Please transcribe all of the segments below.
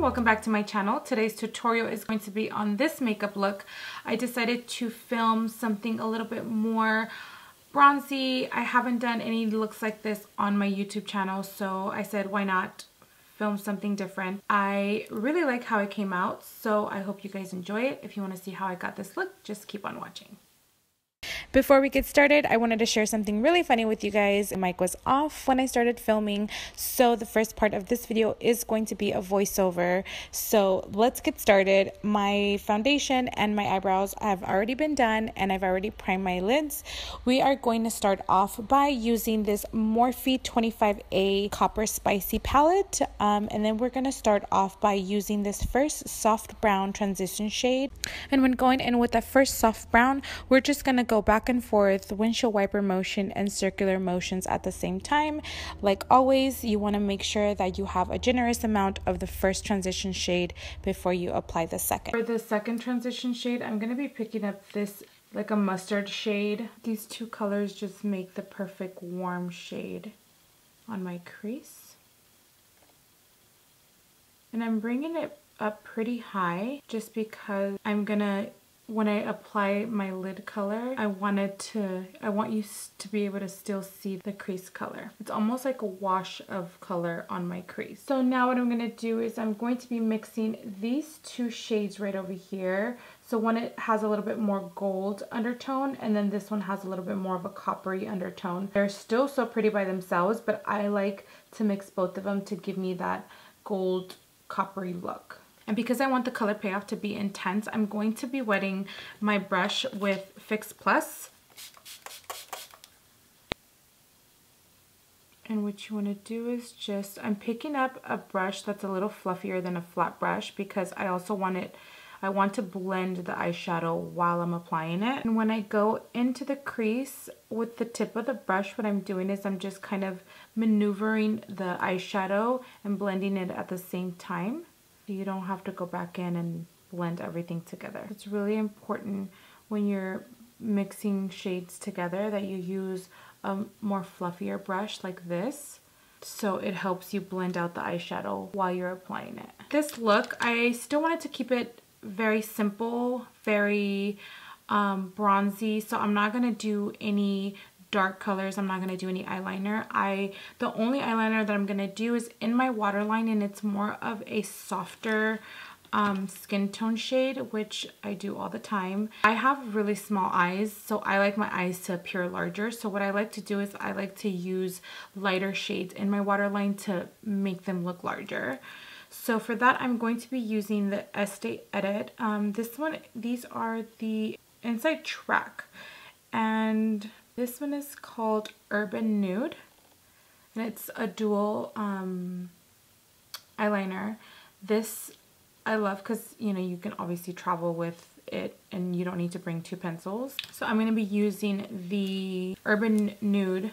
everyone, welcome back to my channel. Today's tutorial is going to be on this makeup look. I decided to film something a little bit more bronzy. I haven't done any looks like this on my YouTube channel, so I said why not film something different. I really like how it came out, so I hope you guys enjoy it. If you want to see how I got this look, just keep on watching. Before we get started, I wanted to share something really funny with you guys. The mic was off when I started filming, so the first part of this video is going to be a voiceover. So let's get started. My foundation and my eyebrows have already been done, and I've already primed my lids. We are going to start off by using this Morphe 25A Copper Spicy palette, and then we're going to start off by using this first soft brown transition shade. And when going in with that first soft brown, we're just going to go back and forth, windshield wiper motion and circular motions at the same time. Like always, you want to make sure that you have a generous amount of the first transition shade before you apply the second. For the second transition shade, I'm going to be picking up this like a mustard shade. These two colors just make the perfect warm shade on my crease. And I'm bringing it up pretty high just because I'm gonna, when I apply my lid color, I want you to be able to still see the crease color. It's almost like a wash of color on my crease. So now what I'm going to do is I'm going to be mixing these two shades right over here. So one, it has a little bit more gold undertone, and then this one has a little bit more of a coppery undertone. They're still so pretty by themselves, but I like to mix both of them to give me that gold coppery look. And because I want the color payoff to be intense, I'm going to be wetting my brush with Fix Plus. And what you want to do is just, I'm picking up a brush that's a little fluffier than a flat brush because I also want to blend the eyeshadow while I'm applying it. And when I go into the crease with the tip of the brush, what I'm doing is I'm just kind of maneuvering the eyeshadow and blending it at the same time. You don't have to go back in and blend everything together. It's really important when you're mixing shades together that you use a more fluffier brush like this, so it helps you blend out the eyeshadow while you're applying it. This look, I still wanted to keep it very simple, very bronzy, so I'm not going to do any dark colors. I'm not going to do any eyeliner. The only eyeliner that I'm going to do is in my waterline, and it's more of a softer skin tone shade, which I do all the time. I have really small eyes, so I like my eyes to appear larger. So what I like to do is I like to use lighter shades in my waterline to make them look larger. So for that, I'm going to be using the Estee Edit. These are the Inside Track, and this one is called Urban Nude, and it's a dual eyeliner. This I love because, you know, you can obviously travel with it and you don't need to bring two pencils. So I'm going to be using the Urban Nude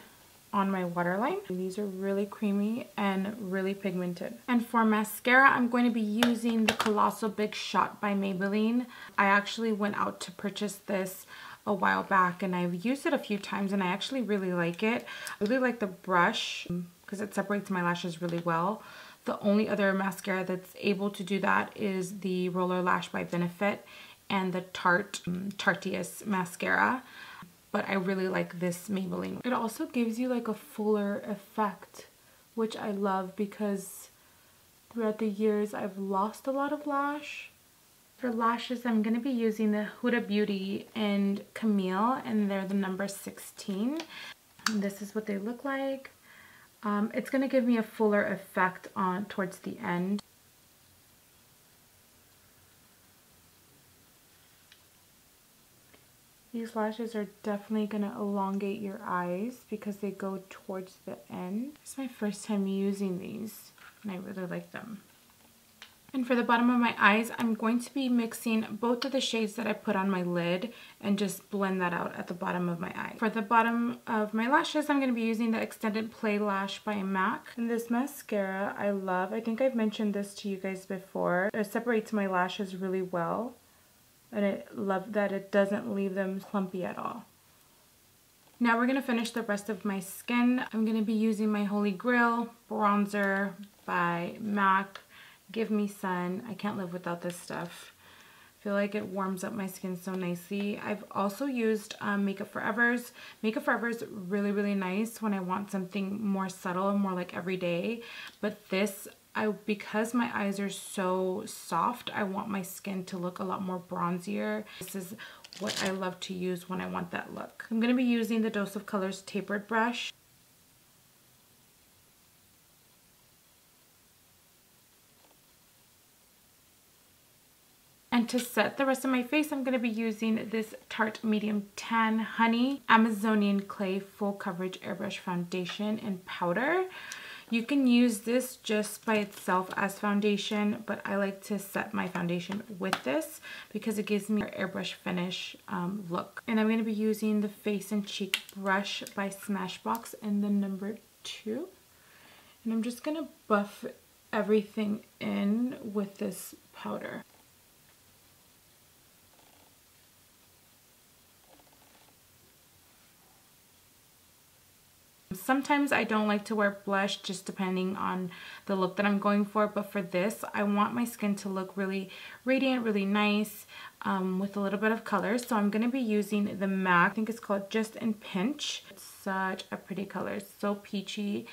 on my waterline. These are really creamy and really pigmented. And for mascara, I'm going to be using the Colossal Big Shot by Maybelline. I actually went out to purchase this a while back, and I've used it a few times, and I actually really like it. I really like the brush because it separates my lashes really well. The only other mascara that's able to do that is the Roller Lash by Benefit and the Tarteist mascara. But I really like this Maybelline. It also gives you like a fuller effect, which I love because throughout the years I've lost a lot of lash. For lashes, I'm going to be using the Huda Beauty and Camille, and they're the number 16. And this is what they look like. It's going to give me a fuller effect towards the end. These lashes are definitely going to elongate your eyes because they go towards the end. It's my first time using these, and I really like them. And for the bottom of my eyes, I'm going to be mixing both of the shades that I put on my lid and just blend that out at the bottom of my eye. For the bottom of my lashes, I'm going to be using the Extended Play Lash by MAC. And this mascara I love. I think I've mentioned this to you guys before. It separates my lashes really well, and I love that it doesn't leave them clumpy at all. Now we're going to finish the rest of my skin. I'm going to be using my Holy Grail bronzer by MAC. Give me sun. I can't live without this stuff. I feel like it warms up my skin so nicely. I've also used Makeup Forever's. Makeup Forever is really, really nice when I want something more subtle and more like everyday. But this, because my eyes are so soft, I want my skin to look a lot more bronzier. This is what I love to use when I want that look. I'm going to be using the Dose of Colors tapered brush. And to set the rest of my face, I'm going to be using this Tarte Medium Tan Honey Amazonian Clay Full Coverage Airbrush Foundation in powder. You can use this just by itself as foundation, but I like to set my foundation with this because it gives me an airbrush finish look. And I'm going to be using the Face and Cheek brush by Smashbox in the number 2. And I'm just going to buff everything in with this powder. Sometimes I don't like to wear blush just depending on the look that I'm going for, but for this I want my skin to look really radiant, really nice with a little bit of color. So I'm going to be using the MAC, I think it's called Just in Pinch. It's such a pretty color, it's so peachy,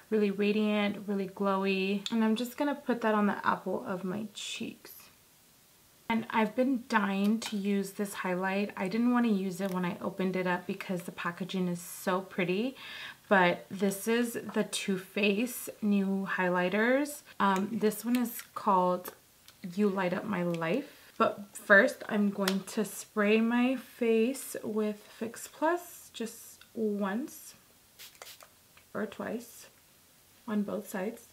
really radiant, really glowy. And I'm just going to put that on the apple of my cheeks. And I've been dying to use this highlight. I didn't want to use it when I opened it up because the packaging is so pretty. But this is the Toofaced new highlighters. This one is called You Light Up My Life. But first I'm going to spray my face with Fix Plus just once or twice on both sides.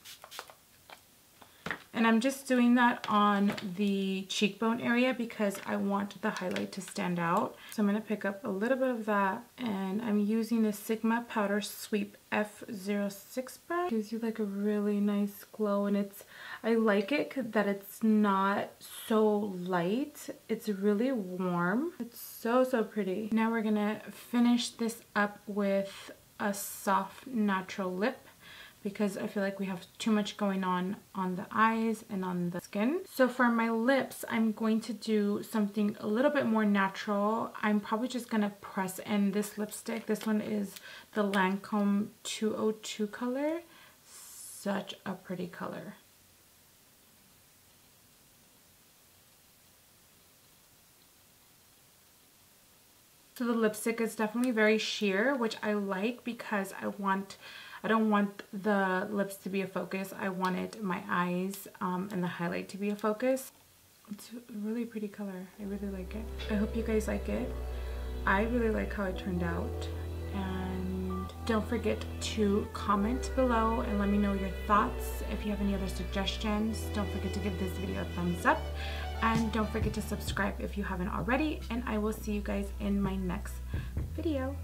And I'm just doing that on the cheekbone area because I want the highlight to stand out. So I'm going to pick up a little bit of that, and I'm using the Sigma Powder Sweep F06 brush. It gives you like a really nice glow, and I like it that it's not so light. It's really warm. It's so, so pretty. Now we're going to finish this up with a soft natural lip, because I feel like we have too much going on the eyes and on the skin. So for my lips, I'm going to do something a little bit more natural. I'm probably just gonna press in this lipstick. This one is the Lancôme 202 color. Such a pretty color. So the lipstick is definitely very sheer, which I like because I don't want the lips to be a focus. I wanted my eyes and the highlight to be a focus. It's a really pretty color. I really like it. I hope you guys like it. I really like how it turned out. And don't forget to comment below and let me know your thoughts. If you have any other suggestions, don't forget to give this video a thumbs up. And don't forget to subscribe if you haven't already. And I will see you guys in my next video.